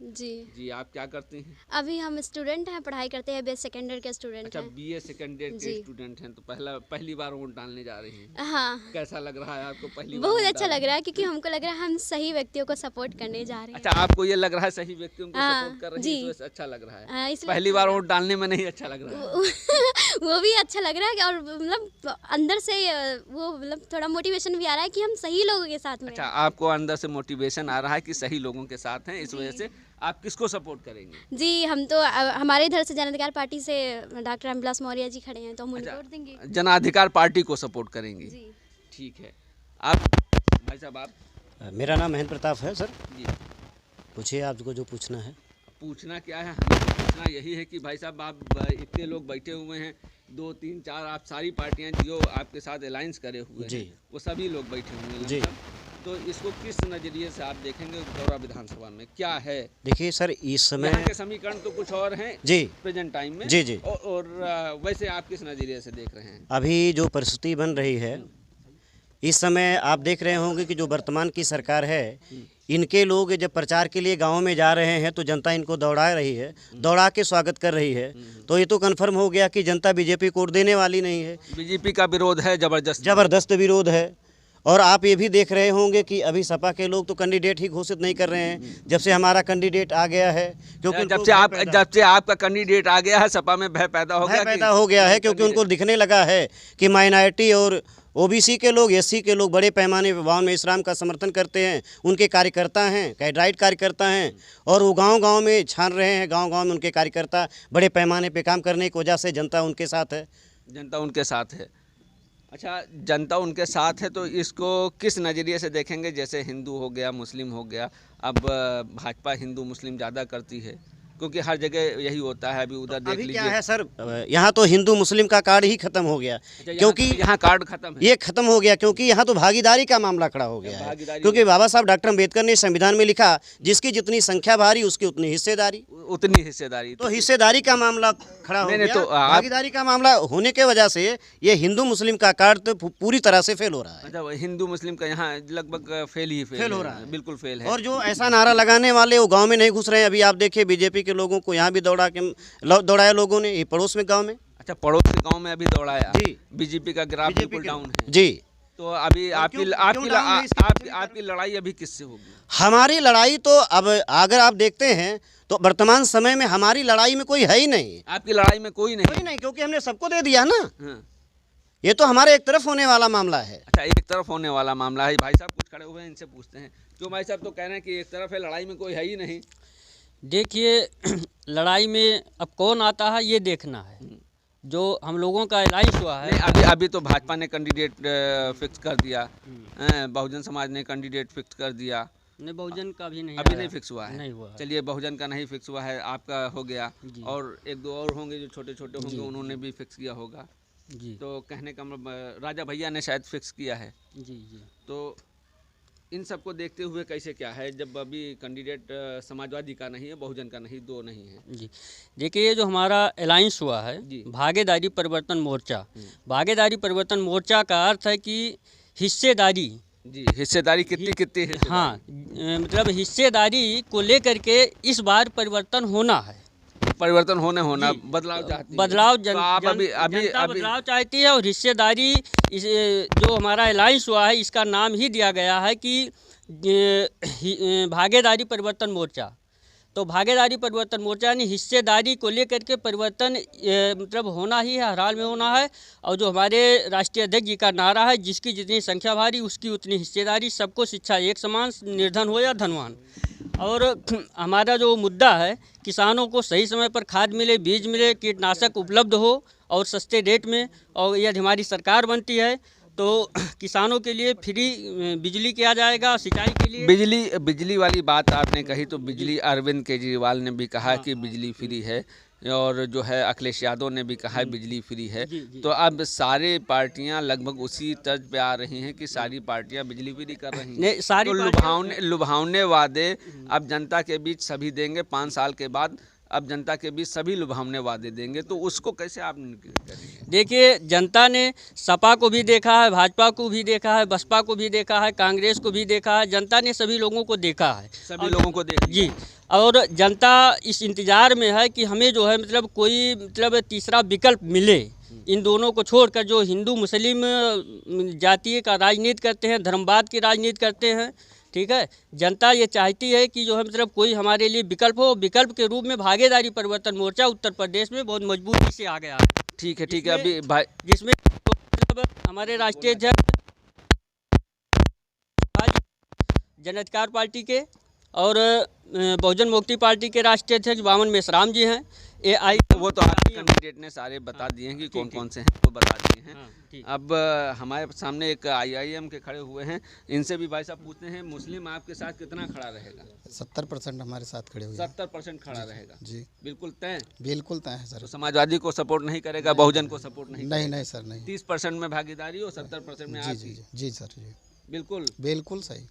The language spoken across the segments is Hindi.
जी। जी, आप क्या करती हैं? अभी हम स्टूडेंट हैं, पढ़ाई करते हैं, बीए सेकेंड ईयर के स्टूडेंट अच्छा, हैं। बीए सेकंड ईयर के जी। स्टूडेंट हैं, तो पहली बार वोट डालने जा रही हैं। हाँ, कैसा लग रहा है आपको पहली बार बहुत वोट अच्छा लग डालना? रहा है क्योंकि हमको लग रहा है हम सही व्यक्तियों को सपोर्ट करने जा रहे अच्छा, हैं। आपको ये लग रहा है सही व्यक्तियों को सपोर्ट हाँ, कर रही है, जी। इस वजह से अच्छा लग रहा है। इसलिए पहली अच्छा बार लग वोट डालने में नहीं अच्छा लग रहा है। वो वो भी अच्छा लग रहा है और मतलब अंदर से वो मतलब थोड़ा मोटिवेशन भी आ रहा है कि हम सही लोगों के साथ में अच्छा, हैं। आपको अंदर से मोटिवेशन आ रहा है कि सही लोगों के साथ हैं, इस जी। वजह से आप किसको सपोर्ट करेंगे? जी, हम तो हमारे इधर से जन अधिकार पार्टी से डॉक्टर रामविलास मौर्य जी खड़े हैं, तो हम उनको अच्छा, वोट देंगे। जन अधिकार पार्टी को सपोर्ट करेंगी। जी। ठीक है। आप भाई साहब, आप मेरा नाम महेंद्र प्रताप है सर। जी, पूछिए आपको जो पूछना है। पूछना क्या है? हमें तो पूछना यही है कि भाई साहब, आप इतने लोग बैठे हुए हैं, 2 3 4 आप सारी पार्टियां जो आपके साथ अलायंस करे हुए जी। हैं, वो सभी लोग बैठे हुए हैं जी। लगभग। तो इसको किस नज़रिए से आप देखेंगे गौरा विधानसभा में क्या है? देखिए सर, इस यहाँ समय के समीकरण तो कुछ और हैं जी प्रेजेंट टाइम में। जी जी और वैसे आप किस नज़रिए से देख रहे हैं? अभी जो परिस्थिति बन रही है, इस समय आप देख रहे होंगे कि जो वर्तमान की सरकार है, इनके लोग जब प्रचार के लिए गाँव में जा रहे हैं तो जनता इनको दौड़ा रही है, दौड़ा के स्वागत कर रही है। तो ये तो कन्फर्म हो गया कि जनता बीजेपी को वोट देने वाली नहीं है। बीजेपी का विरोध है, जबरदस्त विरोध है। और आप ये भी देख रहे होंगे कि अभी सपा के लोग तो कैंडिडेट ही घोषित नहीं कर रहे हैं, जब से हमारा कैंडिडेट आ गया है। क्योंकि जब से आपका कैंडिडेट आ गया है, सपा में भय पैदा हो गया है क्योंकि उनको दिखने लगा है कि माइनॉरिटी और ओबीसी के लोग, एससी के लोग बड़े पैमाने पर भवन में इस्लाम का समर्थन करते हैं, उनके कार्यकर्ता हैं, कैडराइट कार्यकर्ता हैं, और वो गांव-गांव में छान रहे हैं। गांव-गांव में उनके कार्यकर्ता बड़े पैमाने पे काम करने की वजह से जनता उनके साथ है। जनता उनके साथ है। अच्छा, जनता उनके साथ है, तो इसको किस नज़रिए से देखेंगे? जैसे हिंदू हो गया, मुस्लिम हो गया, अब भाजपा हिंदू मुस्लिम ज़्यादा करती है, क्योंकि हर जगह यही होता है। अभी उधर देख अभी क्या लीजिए। है सर, यहाँ तो हिंदू मुस्लिम का कार्ड ही खत्म हो गया, क्योंकि यहाँ कार्ड खत्म है। ये खत्म हो गया क्योंकि यहाँ तो भागीदारी का मामला खड़ा हो गया है। भागीदारी क्योंकि बाबा साहब डॉक्टर अम्बेडकर ने संविधान में लिखा, जिसकी जितनी संख्या भारी उसकी उतनी हिस्सेदारी। उतनी हिस्सेदारी। तो हिस्सेदारी का मामला खड़ा हो गया। तो भागीदारी का मामला होने के वजह से ये हिंदू मुस्लिम का कार्ड तो पूरी तरह से फेल हो रहा है। अच्छा, हिंदू मुस्लिम का यहाँ लगभग फेल हो रहा है, बिल्कुल फेल है। और जो ऐसा नारा लगाने वाले वो गांव में नहीं घुस रहे हैं। अभी आप देखिए, बीजेपी के लोगों को यहाँ भी दौड़ाया लोगों ने, ये पड़ोस में गांव में। अच्छा, पड़ोस के गांव में अभी दौड़ाया। जी। बीजेपी का ग्राफ बिल्कुल डाउन है। जी। तो अभी आपकी लड़ाई अभी किससे होगी? हमारी लड़ाई तो अब अगर आप देखते हैं तो वर्तमान समय में हमारी लड़ाई में कोई है ही नहीं। आपकी लड़ाई में कोई नहीं, क्योंकि हमने सबको दे दिया ना। हाँ। ये तो हमारे एक तरफ होने वाला मामला है। अच्छा, एक तरफ होने वाला मामला है। भाई साहब कुछ खड़े हुए हैं, इनसे पूछते हैं। क्यों भाई साहब तो कह रहे हैं कि एक तरफ है, लड़ाई में कोई है ही नहीं? देखिए, लड़ाई में अब कौन आता है ये देखना है। जो हम लोगों का अलायंस हुआ है, नहीं, अभी तो भाजपा ने कैंडिडेट फिक्स कर दिया, बहुजन समाज ने कैंडिडेट फिक्स कर दिया। नहीं, बहुजन का भी नहीं, अभी नहीं फिक्स हुआ है। नहीं हुआ है। चलिए, बहुजन का नहीं फिक्स हुआ है, आपका हो गया, और 1 2 और होंगे जो छोटे छोटे होंगे, उन्होंने भी फिक्स किया होगा। जी तो कहने का मतलब राजा भैया ने शायद फिक्स किया है। जी जी। तो इन सबको देखते हुए कैसे क्या है, जब अभी कैंडिडेट समाजवादी का नहीं है, बहुजन का नहीं, 2 नहीं है। जी, देखिए, ये जो हमारा अलायंस हुआ है, जी। भागीदारी परिवर्तन मोर्चा, भागीदारी परिवर्तन मोर्चा का अर्थ है कि हिस्सेदारी। जी, हिस्सेदारी कितनी हिस्सेदारी? हाँ, मतलब हिस्सेदारी को लेकर के इस बार परिवर्तन होना है। परिवर्तन होना बदलाव चाहती है। बदलाव तो आप जनता बदलाव चाहती है, और हिस्सेदारी जो हमारा अलायंस हुआ है, इसका नाम ही दिया गया है कि भागीदारी परिवर्तन मोर्चा। तो भागीदारी परिवर्तन मोर्चा यानी हिस्सेदारी को लेकर के परिवर्तन मतलब होना ही है, हर हाल में होना है। और जो हमारे राष्ट्रीय अध्यक्ष जी का नारा है, जिसकी जितनी संख्या भारी उसकी उतनी हिस्सेदारी, सबको शिक्षा एक समान, निर्धन हो या धनवान। और हमारा जो मुद्दा है, किसानों को सही समय पर खाद मिले, बीज मिले, कीटनाशक उपलब्ध हो और सस्ते रेट में। और यदि हमारी सरकार बनती है तो किसानों के लिए फ्री बिजली किया जाएगा, सिंचाई के लिए बिजली वाली बात आपने कही, तो बिजली अरविंद केजरीवाल ने भी कहा कि बिजली फ्री है, और जो है अखिलेश यादव ने भी कहा है बिजली फ्री है। तो अब सारे पार्टियां लगभग उसी तर्ज पे आ रही हैं कि सारी पार्टियां बिजली फ्री कर रही हैं। सारी तो लुभावने वादे अब जनता के बीच सभी देंगे, 5 साल के बाद अब जनता के बीच सभी लुभावने वादे देंगे, तो उसको कैसे आप करेंगे? देखिए, जनता ने सपा को भी देखा है, भाजपा को भी देखा है, बसपा को भी देखा है, कांग्रेस को भी देखा है। जनता ने सभी लोगों को देखा है, सभी लोगों को देख जी। और जनता इस इंतज़ार में है कि हमें जो है मतलब कोई मतलब तीसरा विकल्प मिले। इन दोनों को छोड़कर जो हिंदू मुस्लिम जातीय का राजनीति करते हैं, धर्मवाद की राजनीति करते हैं, ठीक है, जनता ये चाहती है कि जो है मतलब कोई हमारे लिए विकल्प हो। विकल्प के रूप में भागीदारी परिवर्तन मोर्चा उत्तर प्रदेश में बहुत मजबूती से आ गया है। ठीक है, ठीक है। अभी भाई जिसमें मतलब हमारे राष्ट्रीय अध्यक्ष जन अधिकार पार्टी के और बहुजन मुक्ति पार्टी के राष्ट्रीय अध्यक्ष वामन मेश्राम जी हैं। AI वो तो आपके कैंडिडेट ने सारे बता दिए हैं कि कौन कौन से हैं, वो बता दिए हैं। अब हमारे सामने एक IIM के खड़े हुए हैं, इनसे भी भाई साहब पूछते हैं, मुस्लिम आपके साथ कितना खड़ा रहेगा? 70% हमारे साथ खड़े हुए हैं। 70% खड़ा रहेगा जी, बिल्कुल तय? बिल्कुल तय है तो सर। समाजवादी को सपोर्ट नहीं करेगा, बहुजन को सपोर्ट नहीं नहीं नहीं सर, नहीं। 30% में भागीदारी और 70% में जी आपकी? जी जी जी सर, जी बिल्कुल बिल्कुल सही।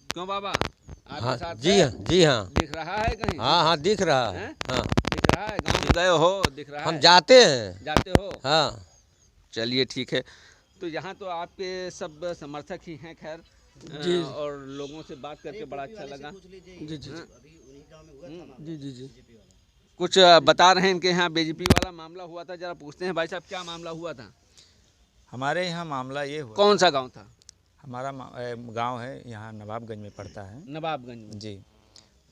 क्यों बाबा, आपके हाँ साथ जी, है? हाँ जी, हाँ दिख रहा है कहीं? हाँ हाँ दिख रहा है, हैं? हाँ दिख रहा है, गाँव गए हो, दिख रहा हम है? जाते हैं, जाते हो? हाँ। चलिए ठीक है। तो यहाँ तो आपके सब समर्थक ही हैं, खैर जी। और लोगों से बात करके बड़ा अच्छा लगा। जी जी जी जी जी। कुछ बता रहे हैं इनके यहाँ बीजेपी वाला मामला हुआ था, जरा पूछते हैं भाई साहब क्या मामला हुआ था? हमारे यहाँ मामला ये हुआ, कौन सा गांव था? हमारा गांव है यहाँ नवाबगंज में पड़ता है। नवाबगंज में? जी,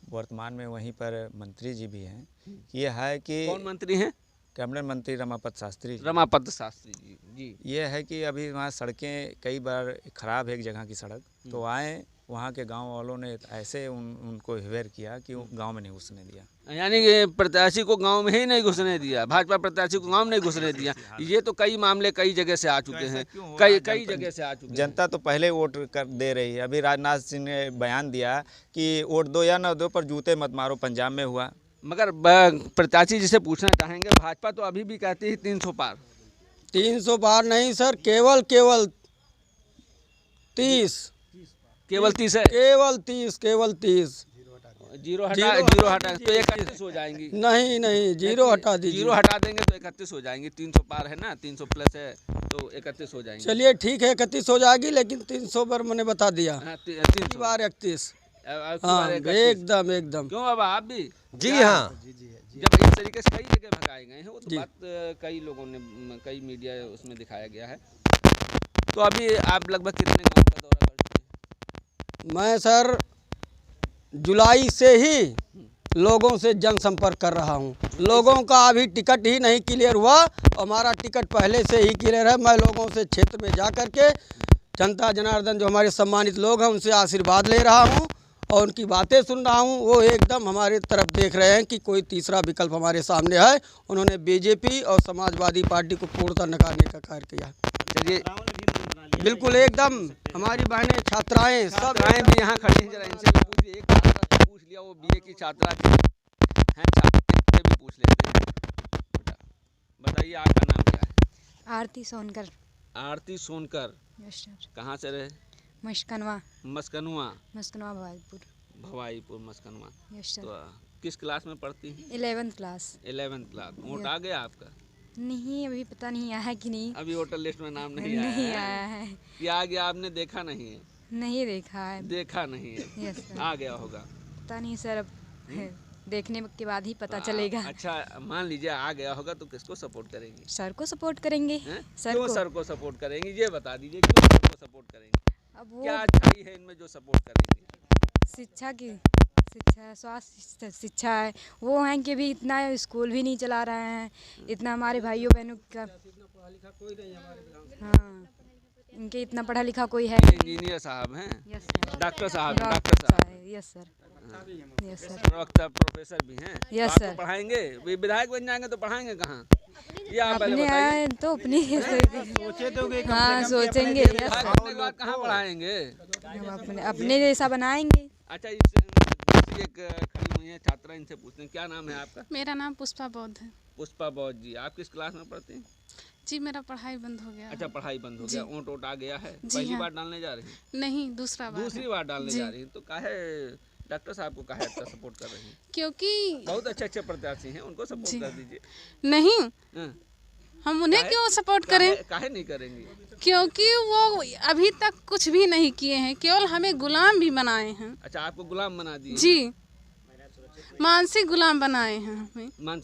वर्तमान में वहीं पर मंत्री जी भी हैं। ये है कि कौन मंत्री हैं? कैबिनेट मंत्री रमापत शास्त्री जी। रमापत शास्त्री जी। जी। ये है कि अभी वहाँ सड़कें कई बार ख़राब है एक जगह की सड़क, तो आए वहाँ के गांव वालों ने ऐसे उनको हिवेर किया कि वो गांव में नहीं घुसने दिया। यानी कि प्रत्याशी को गांव में ही नहीं घुसने दिया, भाजपा प्रत्याशी को गांव में नहीं घुसने दिया। ये तो कई मामले कई जगह से आ चुके हैं, कई जगह से आ चुके हैं। जनता तो पहले वोट कर दे रही है। अभी राजनाथ सिंह ने बयान दिया कि वोट दो या न दो पर जूते मत मारो, पंजाब में हुआ। मगर प्रत्याशी जिसे पूछना चाहेंगे, भाजपा तो अभी भी कहती है 300 पार। 300 पार नहीं सर, केवल 30। केवल 30 है? केवल 30। जीरो हटा तो 31 हो जाएंगी। नहीं नहीं, जीरो हटा दीजिए। जीरो हटा देंगे तो 31 हो जाएंगी। 300 पार है ना, 300 प्लस है तो 31 हो जाएंगे। चलिए ठीक है, 31 हो जाएगी, लेकिन 300 पर मैंने बता दिया। 300 बार 31। हाँ, एकदम एकदम। क्यों बाबा, आप भी? जी हाँ। जब इस तरीके से कई जगह भगाए गए हैं, वो तो बात कई लोगों ने, कई मीडिया उसमें दिखाया गया है। तो अभी आप लगभग कितने गाँव का दौरा कर चुके हैं? मैं सर जुलाई से ही लोगों से जनसंपर्क कर रहा हूं। लोगों का अभी टिकट ही नहीं क्लियर हुआ, हमारा टिकट पहले से ही क्लियर है। मैं लोगों से क्षेत्र में जा कर के जनता जनार्दन जो हमारे सम्मानित लोग हैं उनसे आशीर्वाद ले रहा हूं और उनकी बातें सुन रहा हूं। वो एकदम हमारे तरफ देख रहे हैं कि कोई तीसरा विकल्प हमारे सामने है। उन्होंने बीजेपी और समाजवादी पार्टी को पूर्णतः नकारने का कार्य किया। चलिए, बिल्कुल एकदम। हमारी बहनें, छात्राएं सब भी यहाँ खड़ी हैं, जरा इनसे भी पूछिए। एक छात्रा से पूछ लिया, वो BA की छात्रा थी, हैं छात्रा, इनसे भी पूछ लेते हैं। बेटा बताइए, आपका नाम क्या है? आरती सोनकर। आरती सोनकर। Yes sir. कहाँ से रहे? मस्कनवा। भवाईपुर मस्कनवा। Yes sir. तो किस क्लास में पढ़ती हैं? 11th class. 11th class. Vote आ गया आपका? नहीं, अभी पता नहीं आया कि नहीं। अभी वोटर लिस्ट में नाम नहीं आया है। कि आ गया, आपने देखा नहीं है? नहीं देखा है। देखा नहीं है? Yes sir. आ गया होगा? पता नहीं सर, अब देखने के बाद ही पता चलेगा। अच्छा, मान लीजिए आ गया होगा तो किसको सपोर्ट करेंगे? सर को सपोर्ट करेंगे। क्यों सर को सपोर्ट करेंगे, ये बता दीजिए, क्यों सर को सपोर्ट करेंगे? अब वो क्या अच्छाई है इनमें जो सपोर्ट करेंगे? शिक्षा, स्वास्थ्य शिक्षा है। वो हैं कि भी इतना स्कूल भी नहीं चला रहे हैं, इतना हमारे भाइयों बहनों का। हाँ, इनके इतना पढ़ा लिखा कोई है। इंजीनियर साहब हैं? Yes sir. डॉक्टर साहब? Yes sir. Yes sir. प्रवक्ता प्रोफेसर भी हैं? यस तो सर। आपको पढ़ाएंगे? विधायक बन जाएंगे तो पढ़ाएंगे कहाँ? ये आप पहले अपने बताइए। आए तो अपनी हाँ सोचेंगे। Yes sir. अपने बाद कहाँ पढ़ाएंगे? हम अपने जैसा बनाएंगे। अच्छा, दूसरी एक खड़ी हुई है छात्रा, इनसे पूछते हैं, क्या नाम है आपका? मेरा नाम पुष्पा बौद्ध है। पुष्पा बौद्ध जी, आप किस क्लास में पढ़ती हैं? जी, मेरा पढ़ाई बंद हो गया। अच्छा, पढ़ाई बंद हो गया। वोट आ गया है? जी पहली हाँ। बार डालने जा रही हैं? नहीं, दूसरी बार डालने जा रही हैं। तो काहे डॉक्टर साहब को काहे अच्छा सपोर्ट कर रही हैं? क्योंकि बहुत अच्छे प्रत्याशी हैं, उनको सपोर्ट कर दीजिए। नहीं, हाँ, हम उन्हें काहे- क्यों सपोर्ट करें? काहे नहीं करेंगे? क्योंकि वो अभी तक कुछ भी नहीं किए हैं, केवल हमें गुलाम भी बनाए हैं। अच्छा, आपको गुलाम बना दिए? जी, मानसिक गुलाम बनाए हैं हमें। मानसिक